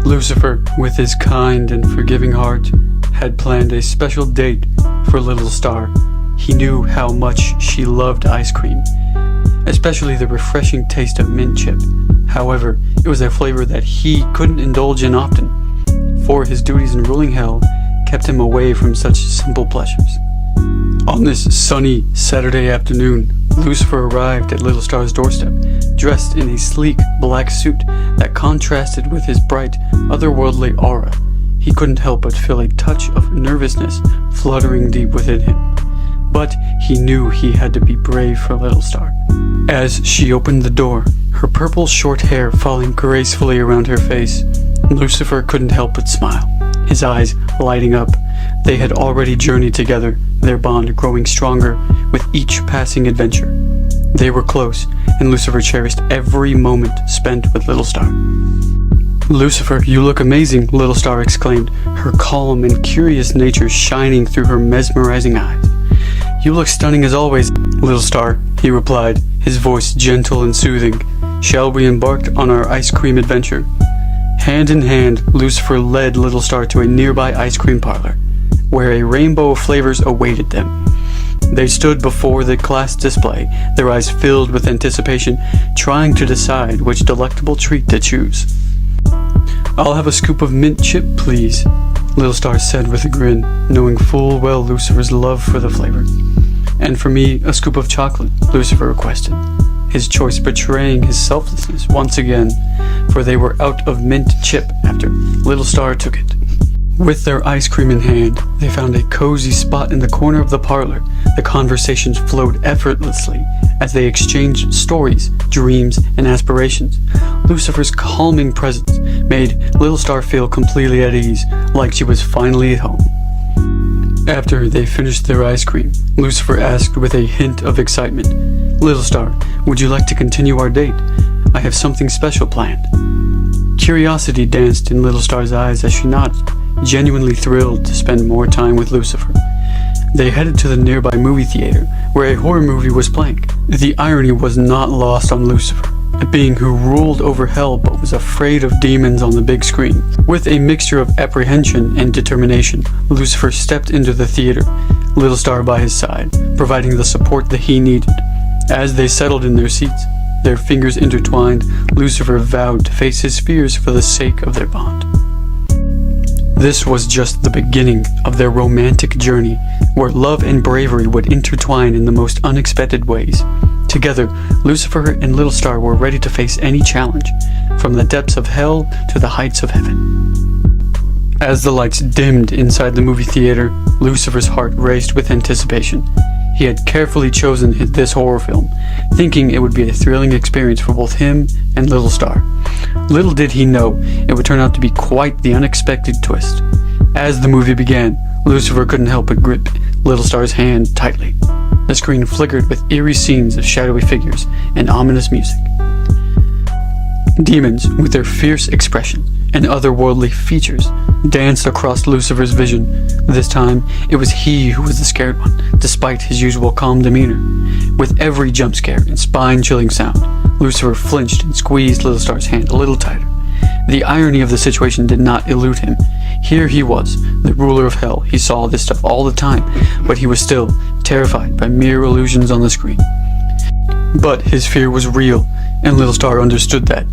Lucifer, with his kind and forgiving heart, had planned a special date for Little Star. He knew how much she loved ice cream, especially the refreshing taste of mint chip. However, it was a flavor that he couldn't indulge in often, for his duties in ruling hell kept him away from such simple pleasures. On this sunny Saturday afternoon, Lucifer arrived at Little Star's doorstep, dressed in a sleek black suit that contrasted with his bright, otherworldly aura. He couldn't help but feel a touch of nervousness fluttering deep within him. But he knew he had to be brave for Little Star. As she opened the door, her purple short hair falling gracefully around her face, Lucifer couldn't help but smile, his eyes lighting up. They had already journeyed together, their bond growing stronger with each passing adventure. They were close, and Lucifer cherished every moment spent with Little Star. "Lucifer, you look amazing," Little Star exclaimed, her calm and curious nature shining through her mesmerizing eyes. "You look stunning as always, Little Star," he replied, his voice gentle and soothing. "Shall we embark on our ice cream adventure?" Hand in hand, Lucifer led Little Star to a nearby ice cream parlor, where a rainbow of flavors awaited them. They stood before the glass display, their eyes filled with anticipation, trying to decide which delectable treat to choose. "I'll have a scoop of mint chip, please," Little Star said with a grin, knowing full well Lucifer's love for the flavor. "And for me, a scoop of chocolate," Lucifer requested, his choice betraying his selflessness once again, for they were out of mint chip after Little Star took it. With their ice cream in hand, they found a cozy spot in the corner of the parlor. The conversations flowed effortlessly as they exchanged stories, dreams, and aspirations. Lucifer's calming presence made Little Star feel completely at ease, like she was finally at home. After they finished their ice cream, Lucifer asked with a hint of excitement, "Little Star, would you like to continue our date? I have something special planned." Curiosity danced in Little Star's eyes as she nodded, genuinely thrilled to spend more time with Lucifer. They headed to the nearby movie theater, where a horror movie was playing. The irony was not lost on Lucifer, a being who ruled over hell but was afraid of demons on the big screen. With a mixture of apprehension and determination, Lucifer stepped into the theater, Little Star by his side, providing the support that he needed. As they settled in their seats, their fingers intertwined, Lucifer vowed to face his fears for the sake of their bond. This was just the beginning of their romantic journey, where love and bravery would intertwine in the most unexpected ways. Together, Lucifer and Little Star were ready to face any challenge, from the depths of hell to the heights of heaven. As the lights dimmed inside the movie theater, Lucifer's heart raced with anticipation. He had carefully chosen this horror film, thinking it would be a thrilling experience for both him and Little Star. Little did he know it would turn out to be quite the unexpected twist. As the movie began, Lucifer couldn't help but grip Little Star's hand tightly. The screen flickered with eerie scenes of shadowy figures and ominous music. Demons, with their fierce expression and otherworldly features, danced across Lucifer's vision. This time, it was he who was the scared one, despite his usual calm demeanor. With every jump scare and spine-chilling sound, Lucifer flinched and squeezed Little Star's hand a little tighter. The irony of the situation did not elude him. Here he was, the ruler of hell. He saw this stuff all the time, but he was still terrified by mere illusions on the screen. But his fear was real, and Little Star understood that.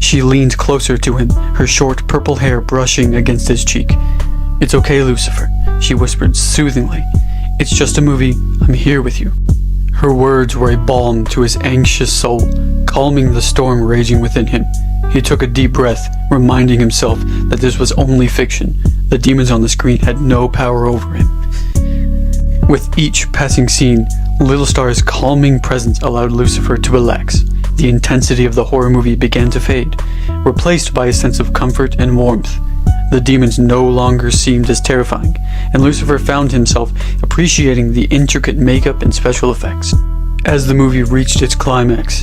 She leaned closer to him, her short purple hair brushing against his cheek. "It's okay, Lucifer," she whispered soothingly. "It's just a movie. I'm here with you." Her words were a balm to his anxious soul, calming the storm raging within him. He took a deep breath, reminding himself that this was only fiction. The demons on the screen had no power over him. With each passing scene, Little Star's calming presence allowed Lucifer to relax. The intensity of the horror movie began to fade, replaced by a sense of comfort and warmth. The demons no longer seemed as terrifying, and Lucifer found himself appreciating the intricate makeup and special effects. As the movie reached its climax,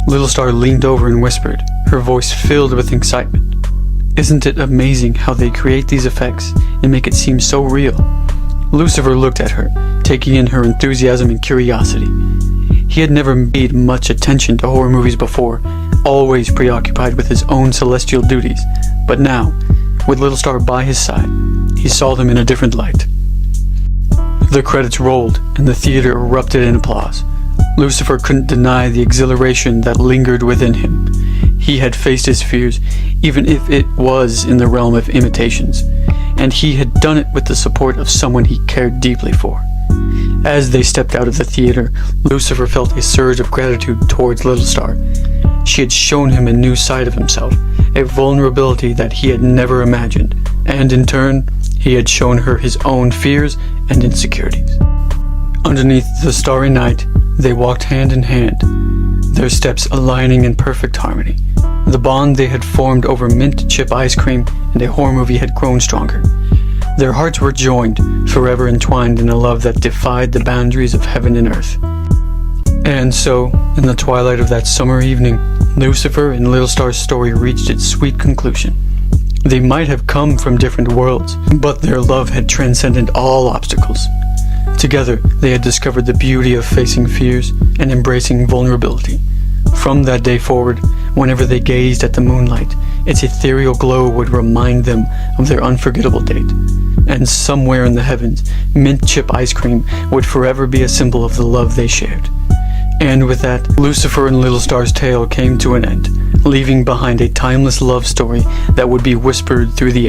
Little Star leaned over and whispered, her voice filled with excitement. "Isn't it amazing how they create these effects and make it seem so real?" Lucifer looked at her, taking in her enthusiasm and curiosity. He had never paid much attention to horror movies before, always preoccupied with his own celestial duties, but now, with Little Star by his side, he saw them in a different light. The credits rolled, and the theater erupted in applause. Lucifer couldn't deny the exhilaration that lingered within him. He had faced his fears, even if it was in the realm of imitations, and he had done it with the support of someone he cared deeply for. As they stepped out of the theater, Lucifer felt a surge of gratitude towards Little Star. She had shown him a new side of himself, a vulnerability that he had never imagined, and in turn, he had shown her his own fears and insecurities. Underneath the starry night, they walked hand in hand, their steps aligning in perfect harmony. The bond they had formed over mint chip ice cream and a horror movie had grown stronger. Their hearts were joined, forever entwined in a love that defied the boundaries of heaven and earth. And so, in the twilight of that summer evening, Lucifer and Little Star's story reached its sweet conclusion. They might have come from different worlds, but their love had transcended all obstacles. Together, they had discovered the beauty of facing fears and embracing vulnerability. From that day forward, whenever they gazed at the moonlight, its ethereal glow would remind them of their unforgettable date. And somewhere in the heavens, mint chip ice cream would forever be a symbol of the love they shared. And with that, Lucifer and Little Star's tale came to an end, leaving behind a timeless love story that would be whispered through the air.